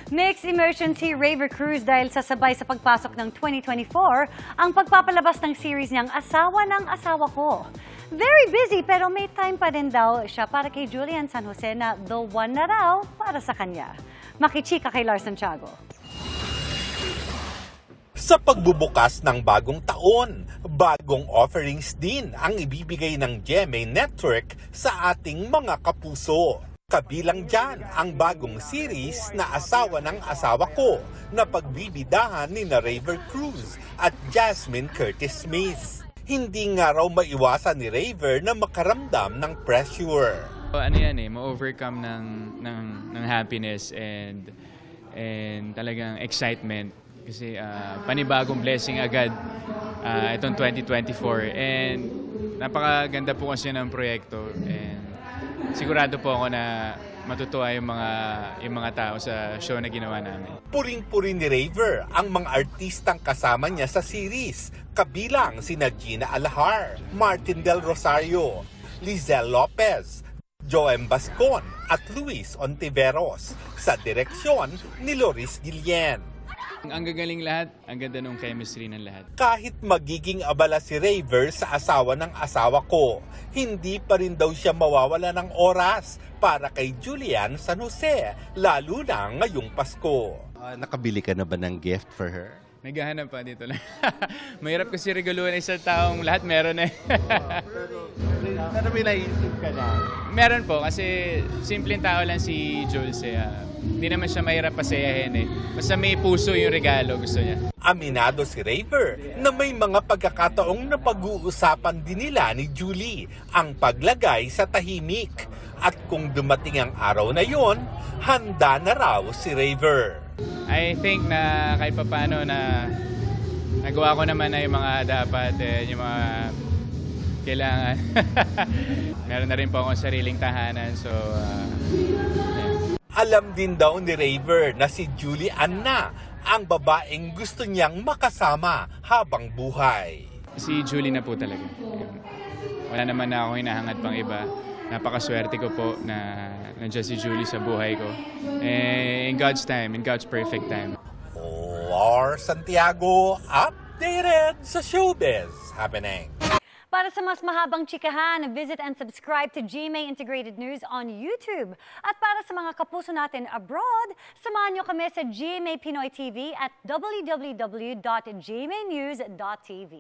Mixed emergency Raver Cruz dahil sasabay sa pagpasok ng 2024 ang pagpapalabas ng series niyang Asawa ng Asawa Ko. Very busy pero may time pa din daw siya para kay Julian San Jose na the one na raw para sa kanya. Makichika kay Lars Santiago. Sa pagbubukas ng bagong taon, bagong offerings din ang ibibigay ng GMA Network sa ating mga kapuso. Kabilang dyan ang bagong series na Asawa ng Asawa Ko na pagbibidahan ni Raver Cruz at Jasmine Curtis Smith. Hindi nga raw maiwasan ni Raver na makaramdam ng pressure. Ano yan ma-overcome ng happiness and talagang excitement. Kasi panibagong blessing agad itong 2024 and napakaganda po kasi ng proyekto and sigurado po ako na matutuwa yung mga tao sa show na ginawa namin. Puring-puri ni Raver ang mga artistang kasama niya sa series, kabilang sina Gina Alahar, Martin Del Rosario, Lizelle Lopez, Joem Bascon at Luis Ontiveros sa direksyon ni Loris Guillen. Ang gagaling lahat, ang ganda ng chemistry ng lahat. Kahit magiging abala si Raver sa Asawa ng Asawa Ko, hindi pa rin daw siya mawawala ng oras para kay Julian San Jose, lalo na ngayong Pasko. Nakabili ka na ba ng gift for her? Naghahanap pa dito lang. Mahirap kasi regaluhan ng isang taong lahat meron Pero may naisip ka na? Meron po kasi simpleng tao lang si Jules hindi naman siya mahirap pasayahin Basta may puso yung regalo gusto niya. Aminado si Raver na may mga pagkakataong napag-uusapan din nila ni Julie ang paglagay sa tahimik. At kung dumating ang araw na yon, handa na raw si Raver. I think na kahit paano na nagawa ko naman na yung mga dapat, yung mga kailangan. Meron na rin po akong sariling tahanan. So, Alam din daw ni Raver na si Julie Anna ang babaeng gusto niyang makasama habang buhay. Si Julie na po talaga. Wala naman na ako hinahangat pang iba. Napakaswerte ko po na nandiyan si Julie sa buhay ko. In God's time, in God's perfect time. Lars Santiago, updated sa showbiz happening. Para sa mas mahabang chikahan, visit and subscribe to GMA Integrated News on YouTube. At para sa mga kapuso natin abroad, samahan niyo kami sa GMA Pinoy TV at www.gmanews.tv.